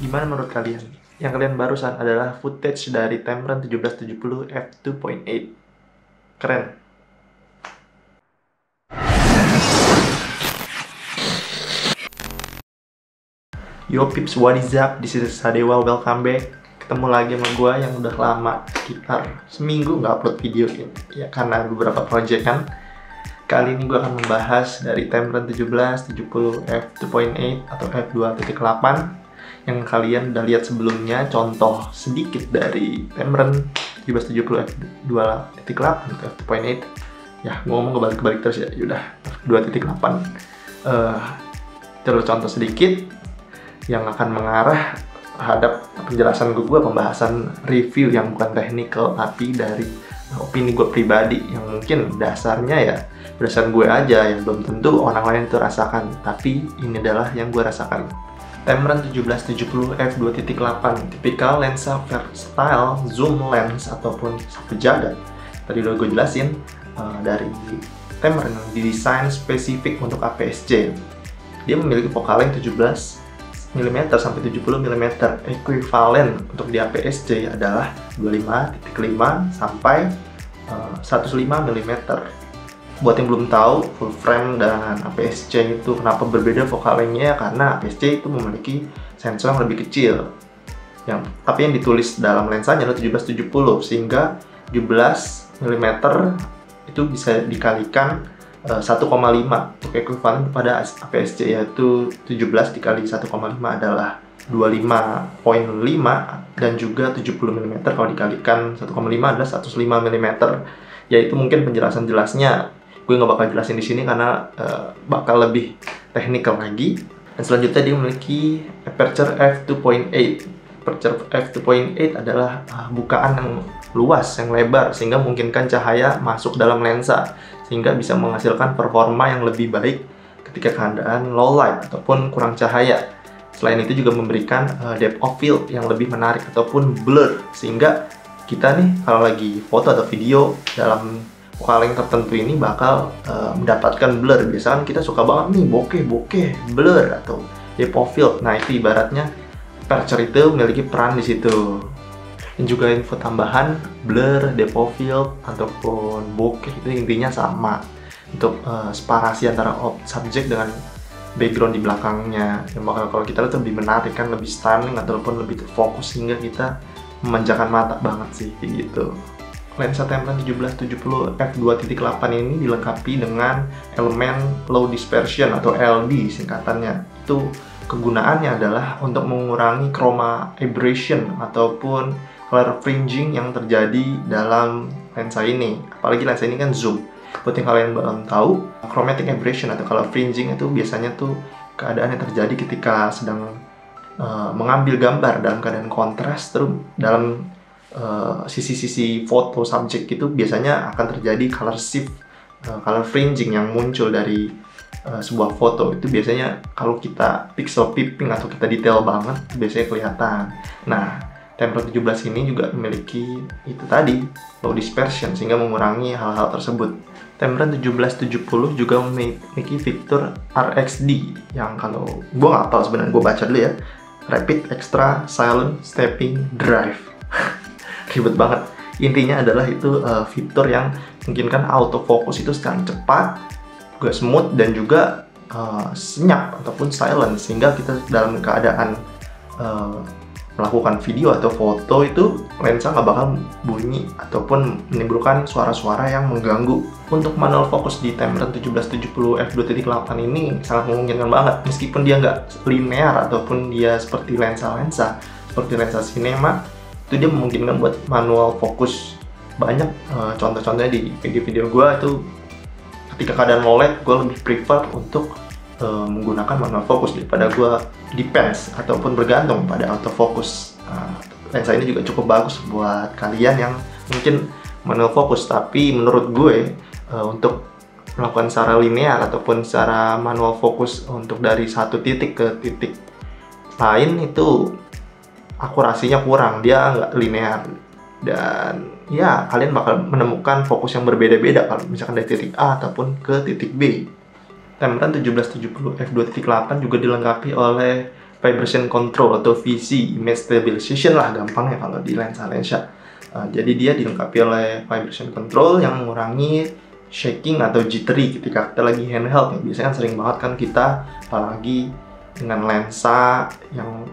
Gimana menurut kalian? Yang kalian barusan adalah footage dari Tamron 1770 f2.8. Keren. Yo peeps, what is up? This is Sadewa, welcome back. Ketemu lagi sama gue yang udah lama, sekitar seminggu nggak upload video ya karena beberapa project kan. Kali ini gue akan membahas dari Tamron 1770 f2.8 atau f2.8 yang kalian udah lihat sebelumnya, contoh sedikit dari Tamron 1770 f2.8 atau f2.8. Ya, gue ngomong kebalik-kebalik terus ya. Yaudah, f2.8. Terus contoh sedikit yang akan mengarah terhadap penjelasan gue, pembahasan review yang bukan technical tapi dari opini gue pribadi yang mungkin dasarnya ya berdasarkan gue aja, yang belum tentu orang lain itu rasakan, tapi ini adalah yang gue rasakan. Tamron 1770 f2.8 tipikal lensa versatile zoom lens ataupun sapu jagat. Tadi udah gue jelasin dari Tamron yang didesain spesifik untuk APS-C. Dia memiliki focal length 17 mm sampai 70 mm. Ekuivalen untuk di APS-C adalah 25.5 sampai 105 mm. Buat yang belum tahu, full frame dan APS-C itu kenapa berbeda focal length-nya, karena APS-C itu memiliki sensor yang lebih kecil. Tapi yang ditulis dalam lensanya adalah 1770, sehingga 17 mm itu bisa dikalikan 1,5 untuk ekuivalen pada APS-C, yaitu 17 dikali 1,5 adalah 25.5 dan juga 70 mm kalau dikalikan 1,5 adalah 105 mm. Yaitu mungkin penjelasan jelasnya gue nggak bakal jelasin di sini karena bakal lebih teknikal lagi. Dan selanjutnya dia memiliki aperture f2.8. Aperture f2.8 adalah bukaan yang luas, yang lebar, sehingga memungkinkan cahaya masuk dalam lensa, sehingga bisa menghasilkan performa yang lebih baik ketika keadaan low light ataupun kurang cahaya. Selain itu juga memberikan depth of field yang lebih menarik ataupun blur, sehingga kita nih kalau lagi foto atau video dalam focal length tertentu ini bakal mendapatkan blur. Biasanya kita suka banget nih bokeh, blur atau depth of field. Nah, itu ibaratnya aperture itu memiliki peran di situ. Dan juga info tambahan, blur, depth of field ataupun bokeh itu intinya sama untuk separasi antara subjek dengan background di belakangnya. Yang bakal kalau kita lihat lebih menarik kan, lebih stunning ataupun lebih terfokus sehingga kita memanjakan mata banget sih kayak gitu. Lensa Tamron 1770 f2.8 ini dilengkapi dengan elemen low dispersion atau LD singkatannya. Itu kegunaannya adalah untuk mengurangi chroma aberration ataupun color fringing yang terjadi dalam lensa ini. Apalagi lensa ini kan zoom. Buat yang kalian belum tahu, chromatic aberration atau color fringing itu biasanya tuh keadaan yang terjadi ketika sedang mengambil gambar dalam keadaan kontras, terus dalam sisi-sisi foto subjek itu biasanya akan terjadi color shift, color fringing yang muncul dari sebuah foto. Itu biasanya kalau kita pixel peeping atau kita detail banget biasanya kelihatan. Nah, Tamron 17 ini juga memiliki itu tadi, low dispersion, sehingga mengurangi hal-hal tersebut. Tamron 1770 juga memiliki fitur RXD yang kalau gue nggak tahu sebenarnya, gue baca dulu ya. Rapid Extra Silent Stepping Drive. Ribet banget. Intinya adalah itu fitur yang memungkinkan autofocus itu secara cepat, juga smooth, dan juga senyap ataupun silent, sehingga kita dalam keadaan melakukan video atau foto itu lensa nggak bakal bunyi ataupun menimbulkan suara-suara yang mengganggu. Untuk manual fokus di Tamron 1770 f2.8 ini sangat memungkinkan banget, meskipun dia nggak linear ataupun dia seperti lensa-lensa seperti lensa sinema, itu dia memungkinkan buat manual fokus. Banyak contoh-contohnya di video-video gue itu ketika keadaan low light, gue lebih prefer untuk menggunakan manual fokus daripada gue depends ataupun bergantung pada autofocus. Lensa ini juga cukup bagus buat kalian yang mungkin manual fokus, tapi menurut gue untuk melakukan secara linear ataupun secara manual fokus untuk dari satu titik ke titik lain itu akurasinya kurang, dia nggak linear, dan ya kalian bakal menemukan fokus yang berbeda-beda kalau misalkan dari titik A ataupun ke titik B. Tamron 1770 f2.8 juga dilengkapi oleh vibration control atau VC, image stabilization lah gampangnya kalau di lensa-lensa. Jadi dia dilengkapi oleh vibration control yang mengurangi shaking atau jittery ketika kita lagi handheld. Biasanya kan sering banget kan kita, apalagi dengan lensa yang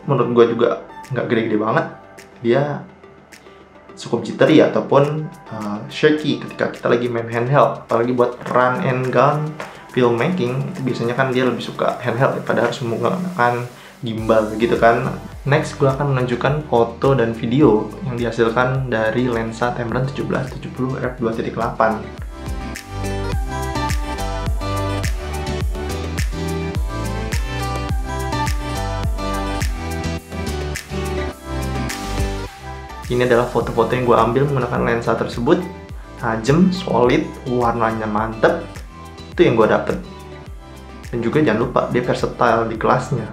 menurut gue juga nggak gede-gede banget, dia cukup jittery ataupun shaky ketika kita lagi main handheld. Apalagi buat run and gun filmmaking, itu biasanya kan dia lebih suka handheld daripada harus menggunakan gimbal begitu kan. Next, gue akan menunjukkan foto dan video yang dihasilkan dari lensa Tamron 1770 f2.8. Ini adalah foto-foto yang gue ambil menggunakan lensa tersebut. Tajam, solid, warnanya mantep. Itu yang gue dapet. Dan juga jangan lupa dia versatile di kelasnya.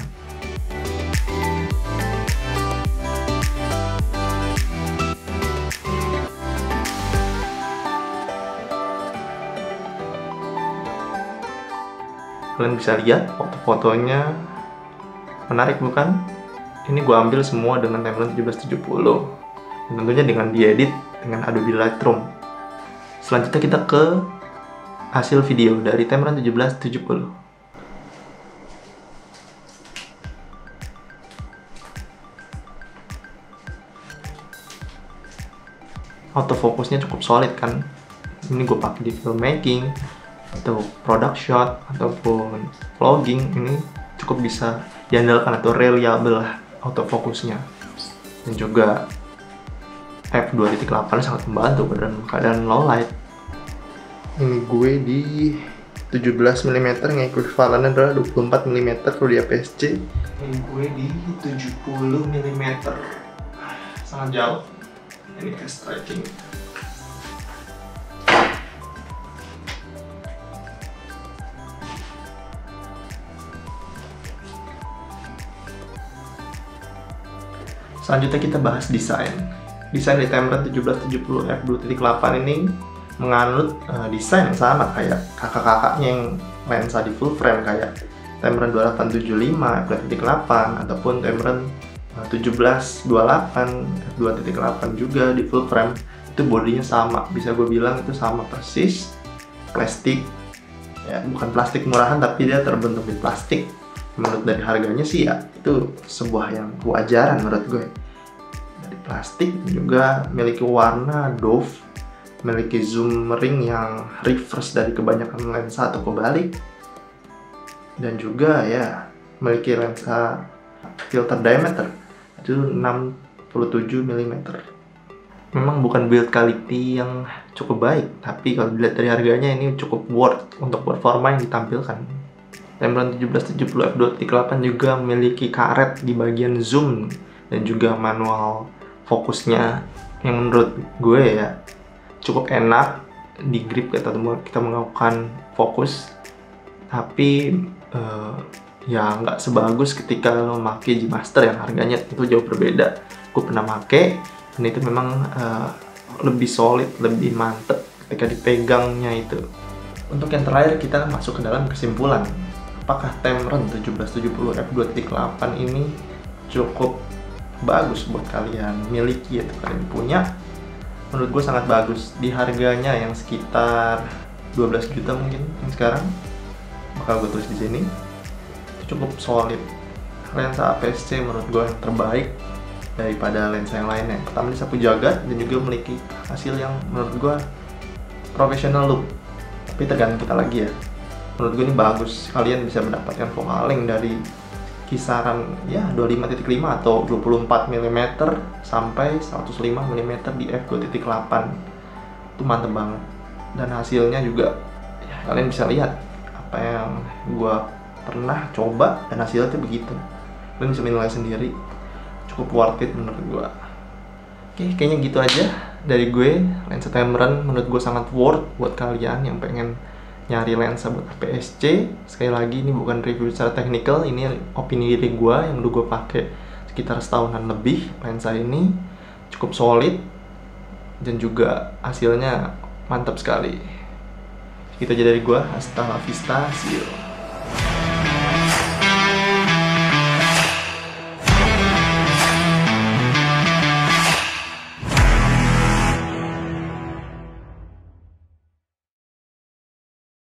Kalian bisa lihat foto-fotonya menarik bukan? Ini gue ambil semua dengan Tamron 1770. Dan tentunya dengan diedit dengan Adobe Lightroom. Selanjutnya kita ke hasil video dari Tamron 1770. Autofokusnya cukup solid kan. Ini gue pakai di filmmaking atau product shot ataupun vlogging, ini cukup bisa diandalkan atau reliable lah autofokusnya. Dan juga f2.8 sangat membantu dalam keadaan low light. Ini gue di 17 mm yang ekuivalennya adalah 24 mm kalau di APS-C. Ini gue di 70 mm, sangat jauh. Ini fast tracking. Selanjutnya kita bahas desain. Desain di Tamron 1770 f2.8 ini menganut desain yang sama kayak kakak-kakaknya yang lensa di full frame kayak Tamron 2875 f2.8 ataupun Tamron 1728 f2.8 juga di full frame. Itu bodinya sama, bisa gue bilang itu sama persis. Plastik, ya bukan plastik murahan tapi dia terbentuk di plastik. Menurut dari harganya sih ya itu sebuah yang kewajaran menurut gue. Dari plastik, juga memiliki warna doff, memiliki zoom ring yang reverse dari kebanyakan lensa atau kebalik, dan juga ya memiliki lensa filter diameter itu 67 mm. Memang bukan build quality yang cukup baik, tapi kalau dilihat dari harganya ini cukup worth untuk performa yang ditampilkan. Tamron 1770 f2.8 juga memiliki karet di bagian zoom dan juga manual fokusnya yang menurut gue ya cukup enak di grip kita melakukan fokus, tapi ya nggak sebagus ketika lo pakai G Master yang harganya itu jauh berbeda. gue pernah make, dan itu memang lebih solid, lebih mantep ketika dipegangnya itu. Untuk yang terakhir kita masuk ke dalam kesimpulan. Apakah Tamron 1770 f2.8 ini cukup bagus buat kalian miliki atau kalian punya? Menurut gue sangat bagus. Di harganya yang sekitar 12 juta mungkin yang sekarang, bakal gue tulis di sini, itu cukup solid. Lensa APS-C menurut gue yang terbaik daripada lensa yang lainnya. Pertama, dia sapu jagat dan juga memiliki hasil yang menurut gue professional look. Tapi tergantung kita lagi ya. Menurut gue ini bagus. Kalian bisa mendapatkan focal length dari kisaran ya 25.5 atau 24 mm sampai 105 mm di f2.8. Itu mantep banget. Dan hasilnya juga ya, kalian bisa lihat apa yang gue pernah coba dan hasilnya tuh begitu. Kalian bisa menilai sendiri. Cukup worth it menurut gue. Oke, kayaknya gitu aja dari gue. Lensa Tamron menurut gue sangat worth buat kalian yang pengen nyari lensa buat APS-C. Sekali lagi, ini bukan review secara technical, ini opini diri gue yang udah gue pakai sekitar setahunan lebih. Lensa ini cukup solid dan juga hasilnya mantap sekali. Gitu aja dari gue. Hasta la vista, see you.